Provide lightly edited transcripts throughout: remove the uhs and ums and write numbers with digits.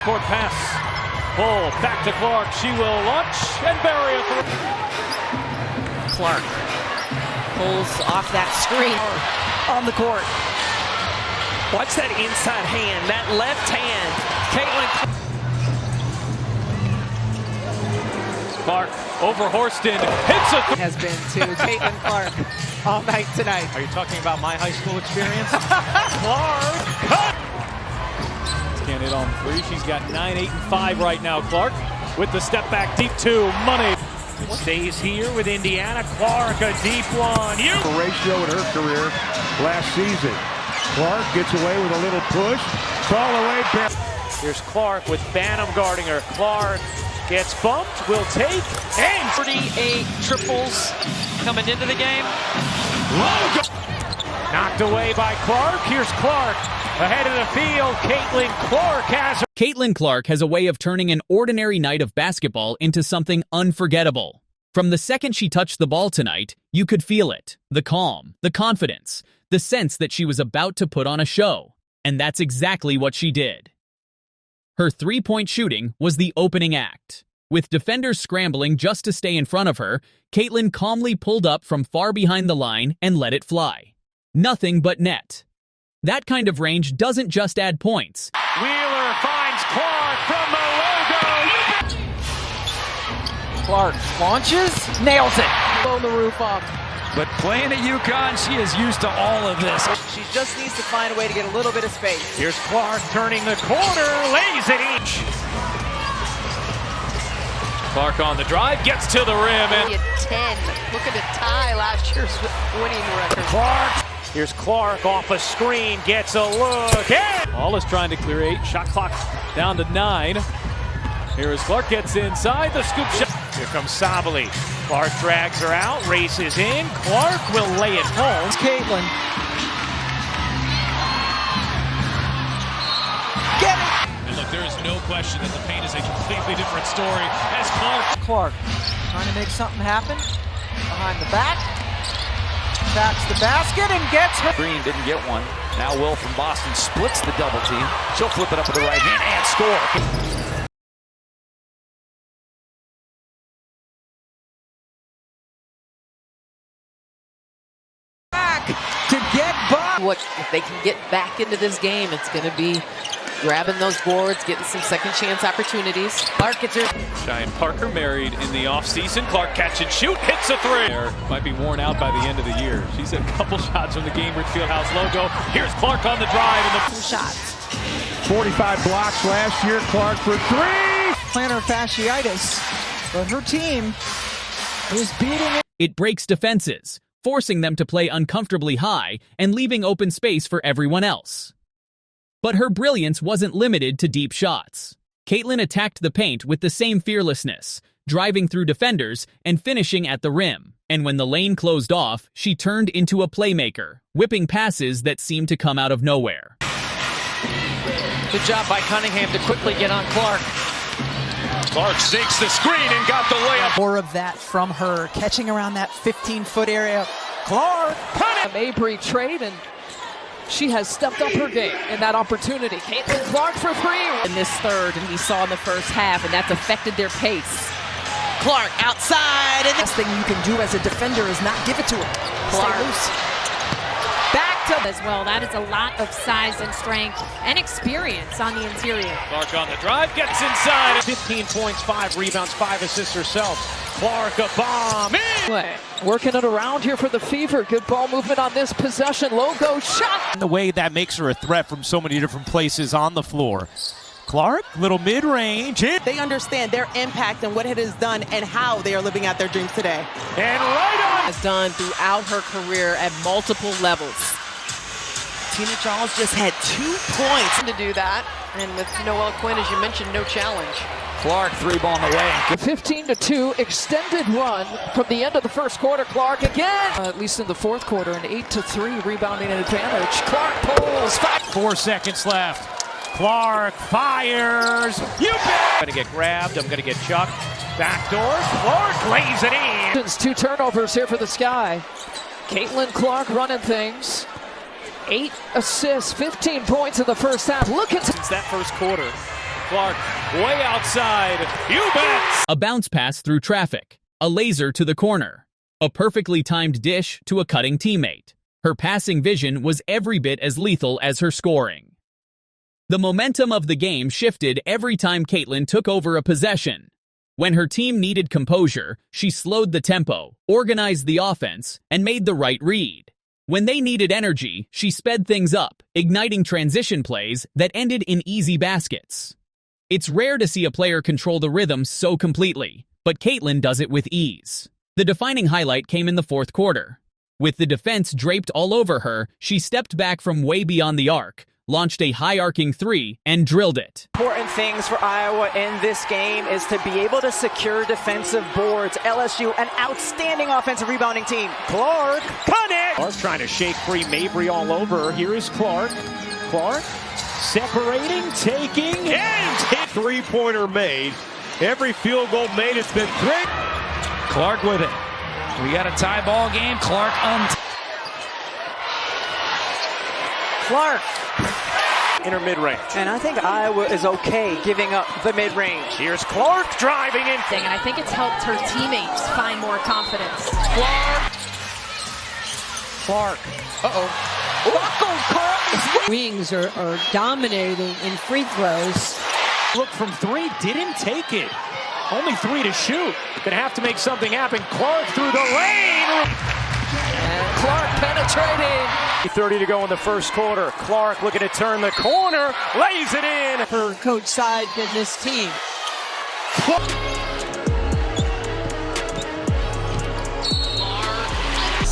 Court pass. Pull back to Clark. She will launch and bury it. Clark pulls off that screen on the court. Watch that inside hand, that left hand. Caitlin Clark over Horston. Hits it. Has been to Caitlin Clark all night tonight. Are you talking about my high school experience? Clark cut. Can't hit on three. She's got 9, 8, and 5 right now. Clark with the step back deep two. Money. Stays here with Indiana. Clark, a deep one. A ratio in her career last season. Clark gets away with a little push. Fall away. Here's Clark with Banham guarding her. Clark gets bumped. Will take. And 38 triples coming into the game. Knocked away by Clark. Here's Clark. Ahead of the field, Caitlin Clark has her. Caitlin Clark has a way of turning an ordinary night of basketball into something unforgettable. From the second she touched the ball tonight, you could feel it. The calm, the confidence, the sense that she was about to put on a show. And that's exactly what she did. Her three-point shooting was the opening act. With defenders scrambling just to stay in front of her, Caitlin calmly pulled up from far behind the line and let it fly. Nothing but net. That kind of range doesn't just add points. Wheeler finds Clark from the logo. Clark launches, nails it. Blow the roof off. But playing at UConn, she is used to all of this. She just needs to find a way to get a little bit of space. Here's Clark turning the corner, lays it each. Clark on the drive, gets to the rim. And 10. Looking to tie last year's winning record. Clark. Here's Clark off a screen, gets a look. And all is trying to clear 8. Shot clock down to 9. Here is Clark, gets inside the scoop shot. Here comes Sabali. Clark drags her out, races in. Clark will lay it home. It's Caitlin. Get it! And look, there is no question that the paint is a completely different story as Clark trying to make something happen. Behind the back. Backs the basket and gets her. Green didn't get one. Now Will from Boston splits the double team. She'll flip it up with the right hand and score. Back to get by. What if they can get back into this game? It's going to be grabbing those boards, getting some second chance opportunities. Clark gets her. Cheyenne Parker married in the offseason. Clark catch and shoot, hits a three. Might be worn out by the end of the year. She's hit a couple shots from the Gainbridge Fieldhouse logo. Here's Clark on the drive and the shots. 45 blocks last year. Clark for 3. Plantar fasciitis, but her team is beating it. It breaks defenses, forcing them to play uncomfortably high and leaving open space for everyone else. But her brilliance wasn't limited to deep shots. Caitlin attacked the paint with the same fearlessness, driving through defenders and finishing at the rim. And when the lane closed off, she turned into a playmaker, whipping passes that seemed to come out of nowhere. Good job by Cunningham to quickly get on Clark. Clark sinks the screen and got the layup. More of that from her, catching around that 15-foot area. Clark! Mabry trade, and she has stepped up her game in that opportunity. Caitlin Clark for 3. In this third, and we saw in the first half, and that's affected their pace. Clark outside. And the best thing you can do as a defender is not give it to her. Clark. Stay loose. Back to as well. That is a lot of size and strength and experience on the interior. Clark on the drive, gets inside. 15 points, 5 rebounds, 5 assists herself. Clark a bomb. Working it around here for the Fever. Good ball movement on this possession. Logo shot. The way that makes her a threat from so many different places on the floor. Clark, little mid-range. They understand their impact and what it has done and how they are living out their dreams today. And right on. Has done throughout her career at multiple levels. Tina Charles just had 2 points to do that. And with Noelle Quinn, as you mentioned, no challenge. Clark, 3-ball in the way. 15-2 extended run from the end of the first quarter. Clark again. At least in the fourth quarter, an 8-3 rebounding advantage. Clark pulls. 4 seconds left. Clark fires. You bet. I'm going to get grabbed. I'm going to get chucked. Backdoor. Clark lays it in. 2 turnovers here for the Sky. Caitlin Clark running things. 8 assists, 15 points in the first half. Look at since that first quarter. Clark way outside. You bet! A bounce pass through traffic. A laser to the corner. A perfectly timed dish to a cutting teammate. Her passing vision was every bit as lethal as her scoring. The momentum of the game shifted every time Caitlin took over a possession. When her team needed composure, she slowed the tempo, organized the offense, and made the right read. When they needed energy, she sped things up, igniting transition plays that ended in easy baskets. It's rare to see a player control the rhythm so completely, but Caitlin does it with ease. The defining highlight came in the fourth quarter. With the defense draped all over her, she stepped back from way beyond the arc, launched a high-arcing three, and drilled it. Important things for Iowa in this game is to be able to secure defensive boards. LSU, an outstanding offensive rebounding team. Clark, cut it! Clark trying to shake free Mabry all over her. Here is Clark. Clark separating, taking, and hit. Three-pointer made. Every field goal made has been great. Clark with it. We got a tie ball game. Clark Clark. Inner mid-range. And I think Iowa is okay giving up the mid-range. Here's Clark driving in. And I think it's helped her teammates find more confidence. Clark. Wings are dominating in free throws. Look from three, didn't take it. Only three to shoot. Gonna have to make something happen. Clark through the lane. And Clark penetrating. 30 to go in the first quarter. Clark looking to turn the corner, lays it in. For Coach Side and this team.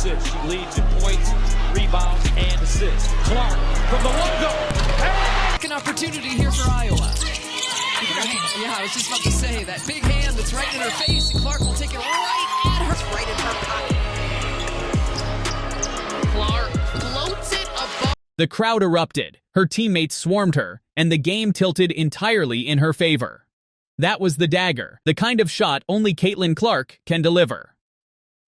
She leads in points, rebounds, and assists. Clark from the logo. An opportunity here for Iowa. Yeah, I was just about to say that big hand that's right in her face, and Clark will take it right at her. Right in her pocket. Clark floats it above. The crowd erupted, her teammates swarmed her, and the game tilted entirely in her favor. That was the dagger, the kind of shot only Caitlin Clark can deliver.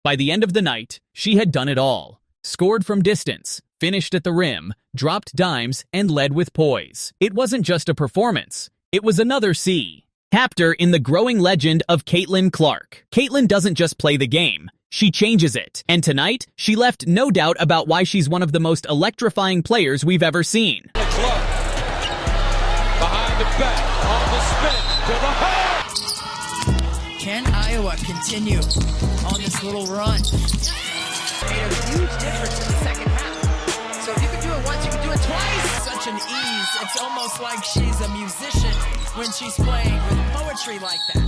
By the end of the night, she had done it all. Scored from distance, finished at the rim, dropped dimes, and led with poise. It wasn't just a performance. It was another chapter in the growing legend of Caitlin Clark. Caitlin doesn't just play the game. She changes it. And tonight, she left no doubt about why she's one of the most electrifying players we've ever seen. Clark behind the back, on the spin, to the hole. Can Iowa continue on this little run? Made a huge difference in the second half. So if you can do it once, you can do it twice. Such an ease. It's almost like she's a musician when she's playing with poetry like that.